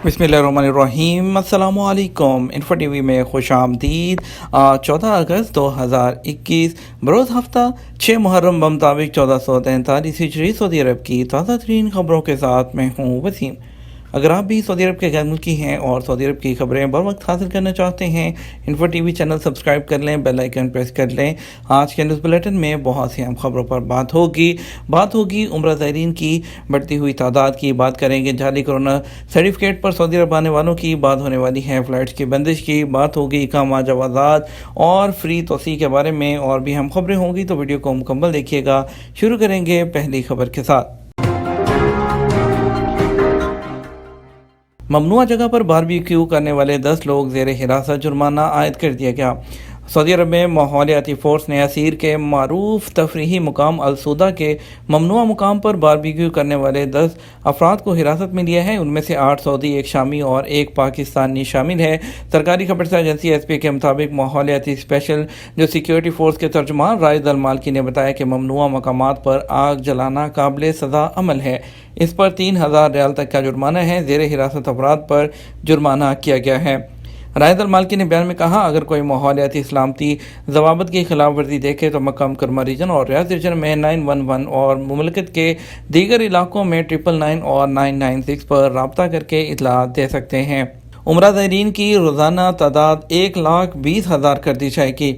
बिस्मिल्लाहिर्रहमानिर्रहीम। अस्सलामु अलैकुम। इन्फो टीवी में खुश आमदीद। 14 अगस्त 2021 बरोज़ हफ्ता 6 मुहर्रम बमुताबिक 1443 हिजरी सऊदी अरब की ताज़ा तरीन खबरों के साथ मैं हूँ वसीम। अगर आप भी सऊदी अरब के गैर मुल्की हैं और सऊदी अरब की खबरें बर वक्त हासिल करना चाहते हैं, इन्फो टीवी चैनल सब्सक्राइब कर लें, बेल आइकन प्रेस कर लें। आज के न्यूज़ बुलेटिन में बहुत सी अहम खबरों पर बात होगी उम्रा ज़ायरीन की बढ़ती हुई तादाद की, बात करेंगे जाली कोरोना सर्टिफिकेट पर सऊदी अरब आने वालों की, बात होने वाली है फ़्लाइट्स की बंदिश की, बात होगी इकामा जवाज़ात और फ्री तोसी के बारे में, और भी अहम खबरें होंगी, तो वीडियो को मुकम्मल देखिएगा। शुरू करेंगे पहली खबर के साथ। ममनुआ जगह पर बारबेक्यू करने वाले 10 लोग ज़ेर हिरासत, जुर्माना आयद कर दिया गया। सऊदी अरब में माहौलियाती फ़ोर्स ने असीर के मारूफ तफरीही मुकाम अलसूदा के ममनुआ मुकाम पर बारबेक्यू करने वाले 10 अफराद को हिरासत में लिया है। उनमें से 8 सऊदी, 1 शामी और 1 पाकिस्तानी शामिल है। सरकारी खबरसा एजेंसी एसपी के मुताबिक माहौलियाती स्पेशल जो सिक्योरिटी फोर्स के तर्जुमान रायद अल मालकी ने बताया कि ममनुआ मकामात पर आग जलाना काबिल सज़ा अमल है। इस पर 3000 रियाल तक का जुर्माना है। ज़ेर हिरासत अफराद पर जुर्माना किया गया है। रायद अल मालकी ने बयान में कहा, अगर कोई माहौलियाती सलामती ज़वाबित की खिलाफ वर्जी देखे तो मक्का मुकरमा रीजन और रियाद रीजन में 911 और मुमलकत के दीगर इलाकों में 999 और 996 पर रब्ता करके इतला दे सकते हैं। उम्रा ज़ायरीन की रोज़ाना तादाद 1,20,000 कर दी जाएगी।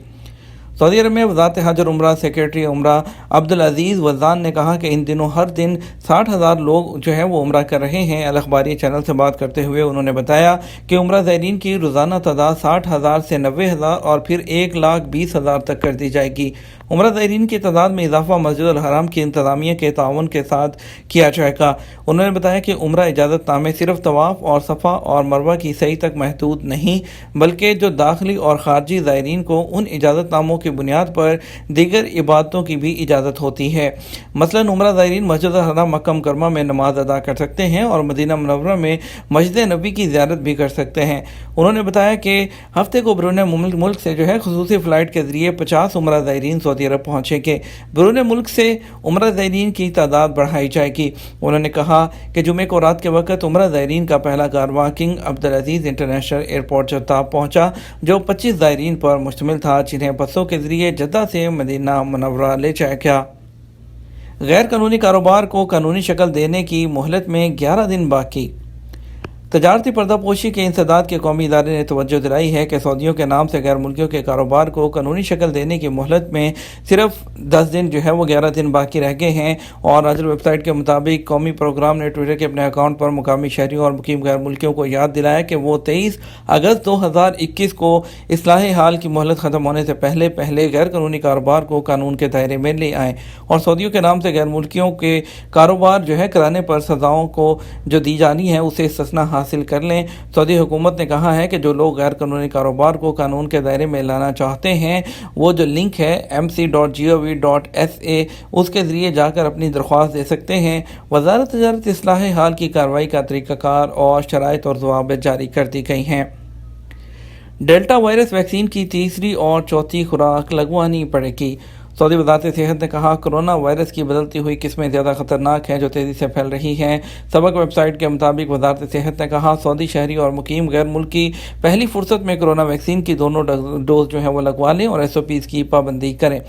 सऊदी अरब में वज़ारत हज और उम्रा सेक्रेटरी उम्रा अब्दुल अजीज़ वज़ान ने कहा कि इन दिनों हर दिन 60,000 लोग जो है वो उम्रा कर रहे हैं। अल अखबारी चैनल से बात करते हुए उन्होंने बताया कि उम्रा ज़ायरीन की रोज़ाना तादाद 60,000 से 90,000 और फिर 1,20,000 तक कर दी जाएगी। उम्रा ज़ायरीन की तादाद में इजाफा मस्जिद अल हराम की इंतज़ामिया के ताउन के साथ किया जाएगा। उन्होंने बताया कि उम्रा इजाज़त नामे सिर्फ तवाफ़ और सफ़ा और मरवा की सही तक महदूद नहीं, बल्कि जो दाखिली और ख़ारजी ज़ायरीन को उन इजाज़त नामों की बुनियाद पर दीगर इबादतों की भी इजाज़त होती है। मसलन उम्रा ज़ायरीन मस्जिद अल हराम मक्का मुकरमा में नमाज अदा कर सकते हैं और मदीना मुनव्वरा में मस्जिद नबी की ज़ियारत भी कर सकते हैं। उन्होंने बताया कि हफ्ते को बैरून मुल्क से जो है खुसूसी फ़्लाइट के ज़रिए 50 उम्रा ज़ायरीन सऊदी अरब पहुँचेंगे। बैरून मुल्क से उम्रा ज़ायरीन की तादाद बढ़ाई जाएगी। उन्होंने कहा कि जुमे को रात के वक्त उम्रा ज़ायरीन का पहला कारवां किंग अब्दुल अजीज़ इंटरनेशनल एयरपोर्ट जद्दा पहुँचा, जो 25 ज़ायरीन पर मुश्तमिल था, जिन्हें बसों के ज़रिए जद्दा से मदीना मुनव्वरा ले जाया गया। गैर कानूनी कारोबार को कानूनी शक्ल देने की मोहलत में 11 दिन बाकी। तजारती पर्दापोशी के इंसदाद के कौमी इदारे ने तवज्जो दिलाई है कि सऊदियों के नाम से गैर मुल्कियों के कारोबार को कानूनी शक्ल देने की मोहलत में सिर्फ 10 दिन जो है वो 11 दिन बाकी रह गए हैं। और राजल वेबसाइट के मुताबिक कौमी प्रोग्राम ने ट्विटर के अपने अकाउंट पर मुकामी शहरियों और मुकीम गैर मुल्कियों को याद दिलाया कि वो 23 अगस्त 2021 को इस्लाह हाल की मोहलत ख़त्म होने से पहले गैर कानूनी कारोबार को कानून के दायरे में ले आएँ और सऊदियों के नाम से गैर मुल्कियों के कारोबार जो है कराने पर सज़ाओं को जो दी जानी है उसे इस्तिस्ना हासिल कर लें। सऊदी हुकूमत ने कहा है कि जो लोग गैर कानूनी कारोबार को कानून के दायरे में लाना चाहते हैं, वो जो लिंक है mc.gov.sa उसके ज़रिए जाकर अपनी दरख्वास्त दे सकते हैं। वज़ारत तजारत इस्लाह हाल की कार्रवाई का तरीक़ाकार और शराइत और ज़वाबित जारी कर दी गई हैं। डेल्टा वायरस वैक्सीन की तीसरी और चौथी खुराक लगवानी पड़ेगी। सऊदी वज़ारत सेहत ने कहा, कोरोना वायरस की बदलती हुई किस्में ज़्यादा ख़तरनाक हैं जो तेज़ी से फैल रही हैं। सबक वेबसाइट के मुताबिक वज़ारत सेहत ने कहा, सऊदी शहरी और मुकीम गैर मुल्की पहली फुर्सत में कोरोना वैक्सीन की दोनों डोज जो है वो लगवा लें और SOPs की पाबंदी करें।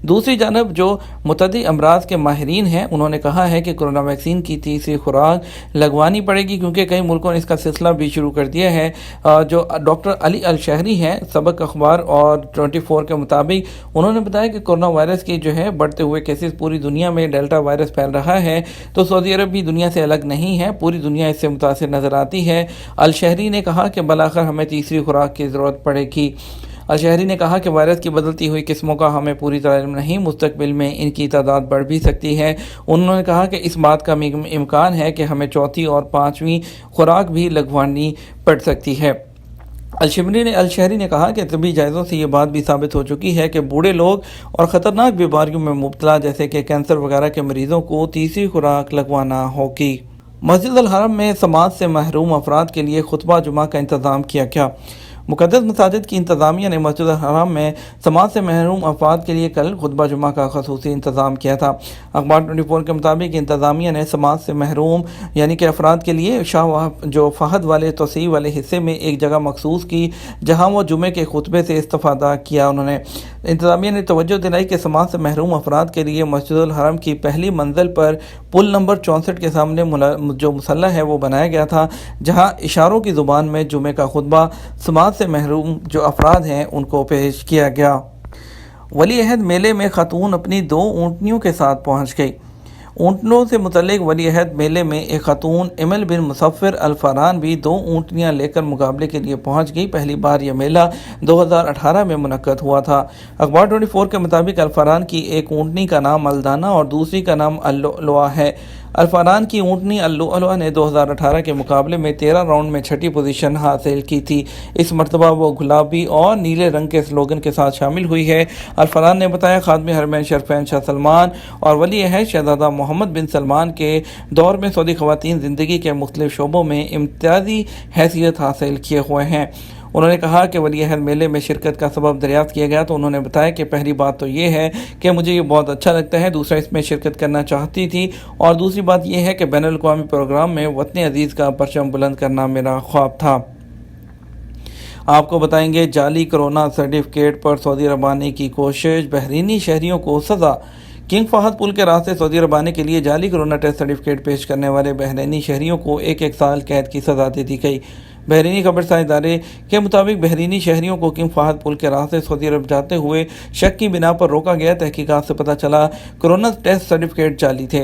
दूसरी जानब जो मुतअद्दी अमराज के माहिरीन हैं, उन्होंने कहा है कि कोरोना वैक्सीन की तीसरी खुराक लगवानी पड़ेगी क्योंकि कई मुल्कों ने इसका सिलसिला भी शुरू कर दिया है। जो डॉक्टर अली अल शहरी हैं, सबक अखबार और 24 के मुताबिक उन्होंने बताया कि कोरोना वायरस की जो है बढ़ते हुए केसेस पूरी दुनिया में डेल्टा वायरस फैल रहा है, तो सऊदी अरब भी दुनिया से अलग नहीं है, पूरी दुनिया इससे मुतासिर नज़र आती है। अल शहरी ने कहा कि बलाखिर हमें तीसरी खुराक की ज़रूरत पड़ेगी। अलशहरी ने कहा कि वायरस की बदलती हुई किस्मों का हमें पूरी तरह इल्म नहीं, मुस्तकबिल में इनकी तादाद बढ़ भी सकती है। उन्होंने कहा कि इस बात का इम्कान है कि हमें चौथी और पाँचवीं खुराक भी लगवानी पड़ सकती है। अलशहरी ने कहा कि तबी जायज़ों से ये बात भी साबित हो चुकी है कि बूढ़े लोग और ख़तरनाक बीमारियों में मुब्तला जैसे कि कैंसर वगैरह के मरीज़ों को तीसरी खुराक लगवाना होगी। मस्जिद अल हरम में समाज से महरूम अफराद के लिए खुतबा जुमा का इंतज़ाम किया गया। मुक़द्दस मसाजिद की इंतज़ामिया ने मस्जिद हराम में समाज से महरूम अफराद के लिए कल खुतबा जुमा का खसूसी इंतज़ाम किया था। अखबार 24 के मुताबिक इंतज़ामिया ने समाज से महरूम यानी कि अफराद के लिए शाह जो फ़हद वाले तोसी वाले हिस्से में एक जगह मखसूस की जहाँ वो जुमे के खुतबे से इस्तिफ़ादा किया। उन्होंने इंतज़ामिया ने तवज्जो दिलाई कि समाज से महरूम अफराद के लिए मस्जिदुल हरम की पहली मंजिल पर पुल नंबर 64 के सामने जो मुसल्ला है वो बनाया गया था, जहाँ इशारों की ज़ुबान में जुमे का खुतबा समाज से महरूम जो अफराद हैं उनको पेश किया गया। वली अहद मेले में खातून अपनी 2 ऊँटनियों के साथ पहुँच गई। ऊँटनों से मुतल्लिक वली अहद मेले में एक खातून इमल बिन मुसफ़िर अल फ़रान भी 2 ऊँटनियाँ लेकर मुकाबले के लिए पहुँच गई। पहली बार यह मेला 2018 में मुनक्कद हुआ था। अखबार 24 के मुताबिक अल फ़रान की एक ऊँटनी का नाम अल्दाना और दूसरी का नाम अल्लुआ है। अल फ़रान की ऊँटनी अल्लुआ ने 2018 के मुकाबले में 13 राउंड में 6ठी पोजीशन हासिल की थी। इस मरतबा वो गुलाबी और नीले रंग के स्लोगन के साथ शामिल हुई है। अल फ़रान ने बताया, खादमे हरमैन शरफैन शाह सलमान और वली अहद शहज़ादा मोहम्मद बिन सलमान के दौर में सऊदी ख़वातीन ज़िंदगी के मुख्तलिफ शोबों में इम्तियाज़ी हैसियत हासिल किए हुए हैं। उन्होंने कहा कि वली अहद मेले में शिरकत का सबब दरियाफ्त किया गया तो उन्होंने बताया कि पहली बात तो ये है कि मुझे ये बहुत अच्छा लगता है, दूसरा इसमें शिरकत करना चाहती थी और दूसरी बात यह है कि बैनुल अक़वामी प्रोग्राम में वतन अजीज़ का परचम बुलंद करना मेरा ख्वाब था। आपको बताएंगे, जाली कोरोना सर्टिफिकेट पर सऊदी अरब आने की कोशिश, बहरीनी शहरियों को सज़ा। किंग फहद पुल के रास्ते सऊदी अरब आने के लिए जाली कोरोना टेस्ट सर्टिफिकेट पेश करने वाले बहरीनी शहरियों को 1 साल कैद की सज़ा दे दी गई। बहरीनी खबरसां इदारे के मुताबिक बहरीनी शहरियों को किंग फहद पुल के रास्ते सऊदी अरब जाते हुए शक की बिना पर रोका गया। तहकीकात से पता चला कोरोना टेस्ट सर्टिफिकेट जाली थे।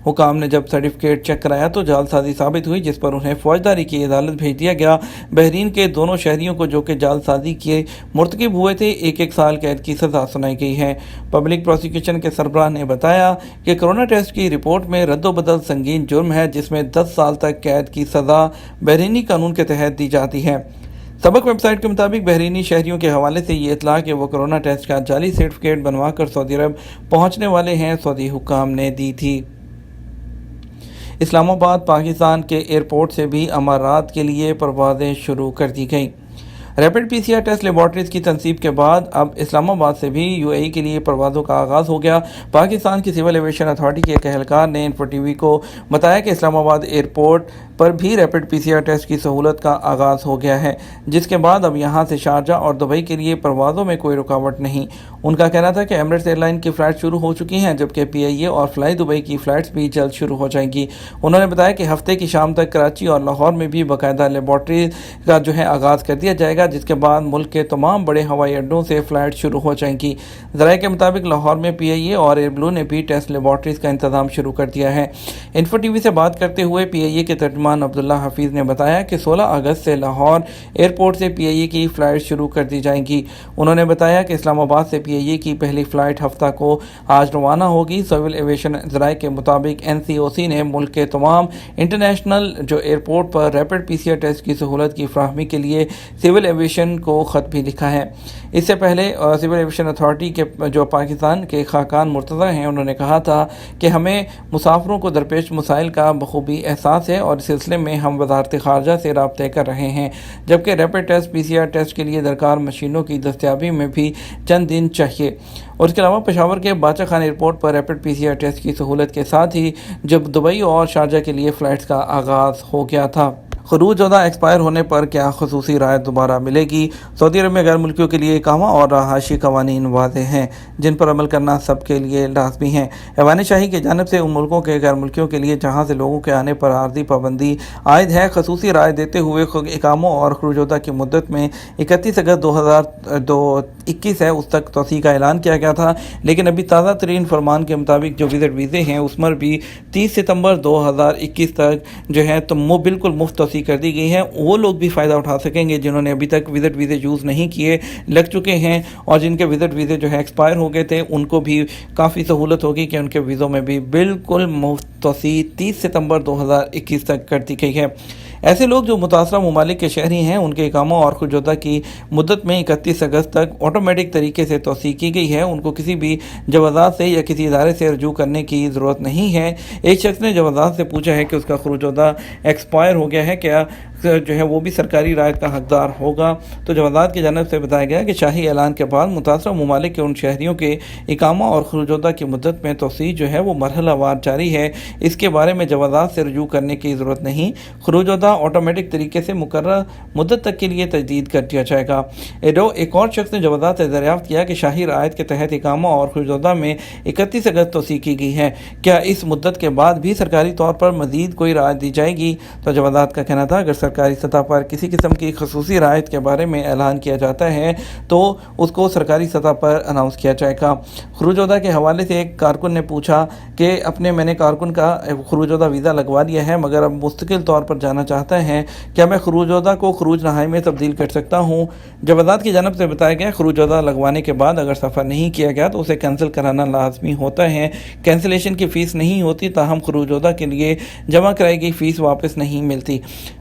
हुकाम ने जब सर्टिफिकेट चेक कराया तो जालसाजी साबित हुई, जिस पर उन्हें फौजदारी की अदालत भेज दिया गया। बहरीन के दोनों शहरियों को जो कि जालसाजी के मुर्तकिब हुए थे 1 साल कैद की सज़ा सुनाई गई है। पब्लिक प्रोसिक्यूशन के सरबराह ने बताया कि कोरोना टेस्ट की रिपोर्ट में रद्दोबदल संगीन जुर्म है, जिसमें 10 साल तक कैद की सज़ा बहरीनी कानून के तहत दी जाती है। सबक वेबसाइट के मुताबिक बहरीनी शहरियों के हवाले से ये इतला कि वो कोरोना टेस्ट का जाली सर्टिफिकेट बनवा कर सऊदी अरब पहुंचने वाले हैं, सऊदी हुकाम ने दी थी। इस्लामाबाद पाकिस्तान के एयरपोर्ट से भी अमारात के लिए परवाज़ें शुरू कर दी गई। रैपिड पीसीआर टेस्ट लेबॉर्ट्रीज की तनसीब के बाद अब इस्लामाबाद से भी यूएई के लिए परवाज़ों का आगाज़ हो गया। पाकिस्तान की सिविल एविएशन अथॉरिटी के एक एहलकार ने इन्फो टीवी को बताया कि इस्लामाबाद एयरपोर्ट पर भी रैपिड पीसीआर टेस्ट की सहूलत का आगाज़ हो गया है, जिसके बाद अब यहां से शारजा और दुबई के लिए परवाज़ों में कोई रुकावट नहीं। उनका कहना था कि एमिरेट्स एयरलाइन की फ़्लाइट शुरू हो चुकी हैं, जबकि पीआईए और फ्लाई दुबई की फ़्लाइट्स भी जल्द शुरू हो जाएंगी। उन्होंने बताया कि हफ्ते की शाम तक कराची और लाहौर में भी बाकायदा लेबॉर्ट्री का आगाज़ कर दिया जाएगा, जिसके बाद मुल्क के तमाम बड़े हवाई अड्डों से फ़्लाइट शुरू हो जाएंगी। ज़राए के मुताबिक लाहौर में पीआईए और एयरब्लू ने भी टेस्ट लेबॉर्ट्रीज का इंतजाम शुरू कर दिया है। इन्फो टीवी से बात करते हुए पीआईए के तर्जुमान अब्दुल्ला हफीज़ ने बताया कि 16 अगस्त से लाहौर एयरपोर्ट से पीआईए की फ़्लाइट शुरू कर दी जाएंगी। उन्होंने बताया कि इस्लामाबाद से पीआईए की पहली फ़्लाइट हफ्ता को आज रवाना होगी। सिविल एविएशन ज़राए के मुताबिक एनसीओसी ने मुल्क के तमाम इंटरनेशनल एयरपोर्ट पर रैपिड पीसीआर टेस्ट की सहूलत की फ्राहमी के लिए सिविल एविएशन को ख़त भी लिखा है। इससे पहले सिविल एविएशन अथॉरिटी के जो पाकिस्तान के खाकान मुर्तज़ा हैं, उन्होंने कहा था कि हमें मुसाफिरों को दरपेश मसाइल का बखूबी एहसास है और इस सिलसिले में हम वज़ारत ख़ारजा से राब्ते कर रहे हैं, जबकि रैपिड टेस्ट पीसीआर टेस्ट के लिए दरकार मशीनों की दस्तयाबी में भी चंद दिन चाहिए। और इसके अलावा पेशावर के बादशाह खान एयरपोर्ट पर रैपिड पीसीआर टेस्ट की सहूलत के साथ ही जब दुबई और शारजा के लिए फ़्लाइट्स का आगाज़ हो गया था। खरूज अदा एक्सपायर होने पर क्या खसूसी रायत दोबारा मिलेगी? सऊदी अरब में गैर मुल्कियों के लिए इकामा और रहायशी कवानीन वाज़ेह हैं, जिन पर अमल करना सबके लिए लाजमी है। ऐवान शाही की जानिब से उन मुल्कों के गैर मुल्कियों के लिए जहाँ से लोगों के आने पर आर्जी पाबंदी आयद है, खसूसी राय देते हुए इकामों और खरूज अदा की मुद्दत में 31 अगस्त 2021 है उस तक तोसी का ऐलान किया गया था। लेकिन अभी ताज़ा तरीन फरमान के मुताबिक जो विज़िट वीज़े हैं उस पर भी 30 सितंबर 2021 तक तो बिल्कुल मुफ्त तोसी कर दी गई है। वो लोग भी फ़ायदा उठा सकेंगे जिन्होंने अभी तक विज़िट वीज़े यूज़ नहीं किए, लग चुके हैं, और जिनके विज़िट वीज़े एक्सपायर हो गए थे उनको भी काफ़ी सहूलत होगी कि उनके वीज़ों में भी बिल्कुल मुफ्त तोसी 30 सितंबर 2021 तक कर दी गई है। ऐसे लोग जो मुतासरा ममालिक के शहरी हैं उनके इकामा और खुजोदा की मुद्दत में 31 अगस्त तक ऑटोमेटिक तरीके से तोसी की गई है। उनको किसी भी जवाज़ात से या किसी इदारे से रजू करने की ज़रूरत नहीं है। एक शख्स ने जवाज़ात से पूछा है कि उसका खुजोदा एक्सपायर हो गया है, क्या جو ہے وہ بھی سرکاری رعایت کا حقدار ہوگا۔ تو جوازات کی جانب سے بتایا گیا کہ شاہی اعلان کے بعد متاثرہ ممالک کے ان شہریوں کے اقامہ اور خروج وطن کی مدت میں توسیع جو ہے وہ مرحلہ وار جاری ہے۔ اس کے بارے میں جوازات سے رجوع کرنے کی ضرورت نہیں، خروج وطن آٹومیٹک طریقے سے مقررہ مدت تک کے لیے تجدید کر دیا جائے گا۔ ایک اور شخص نے جوازات سے دریافت کیا کہ شاہی رعایت کے تحت اقامہ اور خروج وطن میں 31 اگست توسیع کی گئی ہے، کیا اس مدت کے بعد بھی سرکاری طور پر مزید کوئی رعایت دی جائے گی؟ تو جوازات کا کہنا تھا اگر سرکاری سطح پر کسی قسم کی خصوصی رعایت کے بارے میں اعلان کیا جاتا ہے تو اس کو سرکاری سطح پر اناؤنس کیا جائے گا۔ خروج وطن کے حوالے سے ایک کارکن نے پوچھا کہ میں نے کارکن کا خروج وطن ویزا لگوا لیا ہے مگر اب مستقل طور پر جانا چاہتا ہے، کیا میں خروج وطن کو خروج نہائی میں تبدیل کر سکتا ہوں؟ جوازات کی جانب سے بتایا گیا خروج وطن لگوانے کے بعد اگر سفر نہیں کیا گیا تو اسے کینسل کرانا لازمی ہوتا ہے۔ کینسلیشن کی فیس نہیں ہوتی، تاہم خروج وطن کے لیے جمع کرائی گئی فیس واپس نہیں ملتی۔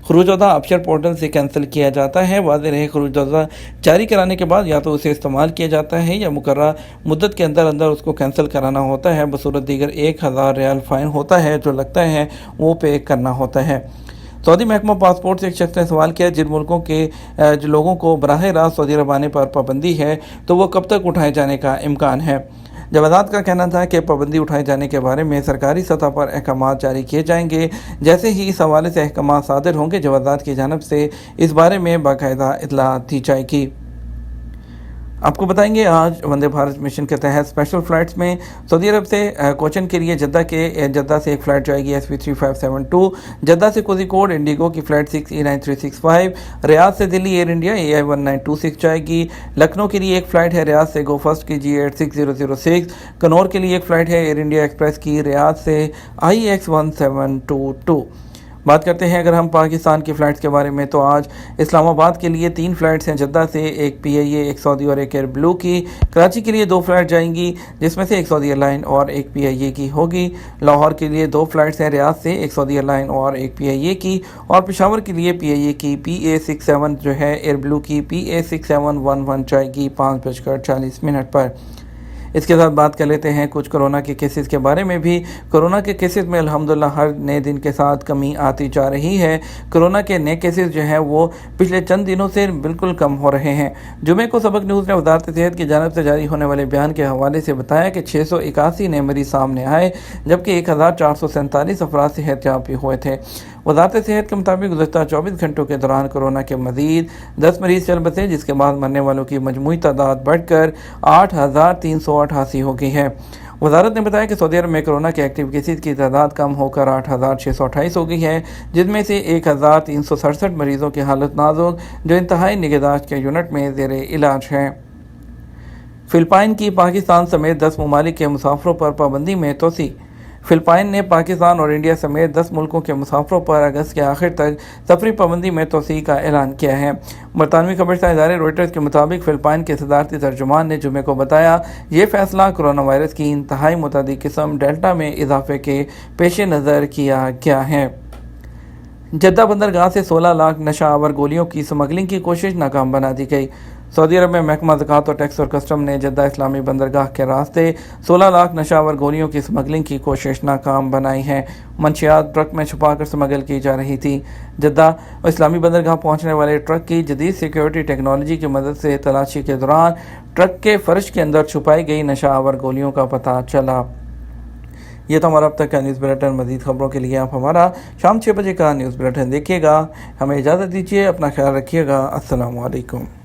خروج وطن ابشر پورٹل سے کینسل کیا جاتا ہے۔ واضح رہے خروج وطن جاری کرانے کے بعد یا تو اسے استعمال کیا جاتا ہے یا مقررہ مدت کے اندر اس کو کینسل کرانا ہوتا ہے، بصورت دیگر 1000 ریال فائن ہوتا ہے جو لگتا ہے وہ پے کرنا ہوتا ہے۔ سعودی محکمہ پاسپورٹ سے ایک شخص نے سوال کیا جن ملکوں کے جو لوگوں کو براہ راست سعودی عرب آنے پر پابندی ہے تو وہ کب تک اٹھائے جانے کا امکان ہے؟ جوازات کا کہنا تھا کہ پابندی اٹھائے جانے کے بارے میں سرکاری سطح پر احکامات جاری کیے جائیں گے۔ جیسے ہی اس حوالے سے احکامات صادر ہوں گے جوازات کی جانب سے اس بارے میں باقاعدہ اطلاعات دی جائے گی۔ آپ کو بتائیں گے آج وندے بھارت مشن کے تحت اسپیشل فلائٹس میں سعودی عرب سے کوچن کے لیے جدہ سے ایک فلائٹ جائے گی SV3572، جدہ سے کوزیکوڈ انڈیگو کی فلائٹ 6E9365، ریاض سے دلی ایئر انڈیا AI1926 جائے گی، لکھنؤ کے لیے ایک فلائٹ ہے ریاض سے گو فرسٹ کی G86006، کنور کے لیے ایک فلائٹ ہے ایئر انڈیا ایکسپریس کی ریاض سے IX1722۔ بات کرتے ہیں اگر ہم پاکستان کی فلائٹس کے بارے میں تو آج اسلام آباد کے لیے 3 فلائٹس ہیں، جدہ سے ایک PIA، ایک سعودی اور ایک ایئر بلو کی، کراچی کے لیے 2 فلائٹ جائیں گی جس میں سے ایک سعودی ایئر لائن اور ایک PIA کی ہوگی، لاہور کے لیے 2 فلائٹس ہیں ریاض سے ایک سعودی ایئر لائن اور ایک PIA کی، اور پشاور کے لیے PIA کی PA67 جو ہے ایئر بلو کی PA6711 جائے گی 5:40 پر۔ اس کے ساتھ بات کر لیتے ہیں کچھ کرونا کے کیسز کے بارے میں بھی۔ کرونا کے کیسز میں الحمدللہ ہر نئے دن کے ساتھ کمی آتی جا رہی ہے۔ کرونا کے نئے کیسز جو ہیں وہ پچھلے چند دنوں سے بالکل کم ہو رہے ہیں۔ جمعے کو سبق نیوز نے وزارت صحت کی جانب سے جاری ہونے والے بیان کے حوالے سے بتایا کہ 681 نئے مریض سامنے آئے جبکہ 1447 افراد صحت یاب بھی ہوئے تھے۔ وزارت صحت کے مطابق گزشتہ 24 گھنٹوں کے دوران کرونا کے مزید 10 مریض چل بسے جس کے بعد مرنے والوں کی مجموعی تعداد بڑھ کر 8388 ہو گئی ہے۔ وزارت نے بتایا کہ سعودی عرب میں کرونا کے ایکٹیو کیسز کی تعداد کم ہو کر 8628 ہو گئی ہے، جن میں سے 1367 مریضوں کی حالت نازک جو انتہائی نگہداشت کے یونٹ میں زیر علاج ہیں۔ فلپائن کی پاکستان سمیت 10 ممالک کے مسافروں پر پابندی میں توسیع۔ فلپائن نے پاکستان اور انڈیا سمیت 10 ملکوں کے مسافروں پر اگست کے آخر تک سفری پابندی میں توسیع کا اعلان کیا ہے۔ برطانوی خبرساز ادارے روئٹرز کے مطابق فلپائن کے صدارتی ترجمان نے جمعے کو بتایا یہ فیصلہ کرونا وائرس کی انتہائی متعدی قسم ڈیلٹا میں اضافے کے پیش نظر کیا گیا ہے۔ جدہ بندرگاہ سے 16 لاکھ نشہ آور گولیوں کی سمگلنگ کی کوشش ناکام بنا دی گئی۔ سعودی عرب میں محکمہ زکوٰۃ و ٹیکس اور کسٹم نے جدہ اسلامی بندرگاہ کے راستے 16 لاکھ نشہ آور گولیوں کی سمگلنگ کی کوشش ناکام بنائی ہے۔ منشیات ٹرک میں چھپا کر سمگل کی جا رہی تھی۔ جدہ اسلامی بندرگاہ پہنچنے والے ٹرک کی جدید سیکیورٹی ٹیکنالوجی کی مدد سے تلاشی کے دوران ٹرک کے فرش کے اندر چھپائی گئی نشہ آور گولیوں کا پتہ چلا۔ یہ تو ہمارا اب تک کا نیوز بلیٹن۔ مزید خبروں کے لیے آپ ہمارا شام 6 بجے کا نیوز بلیٹن دیکھیے گا۔ ہمیں اجازت دیجیے، اپنا خیال رکھیے گا۔ السلام علیکم۔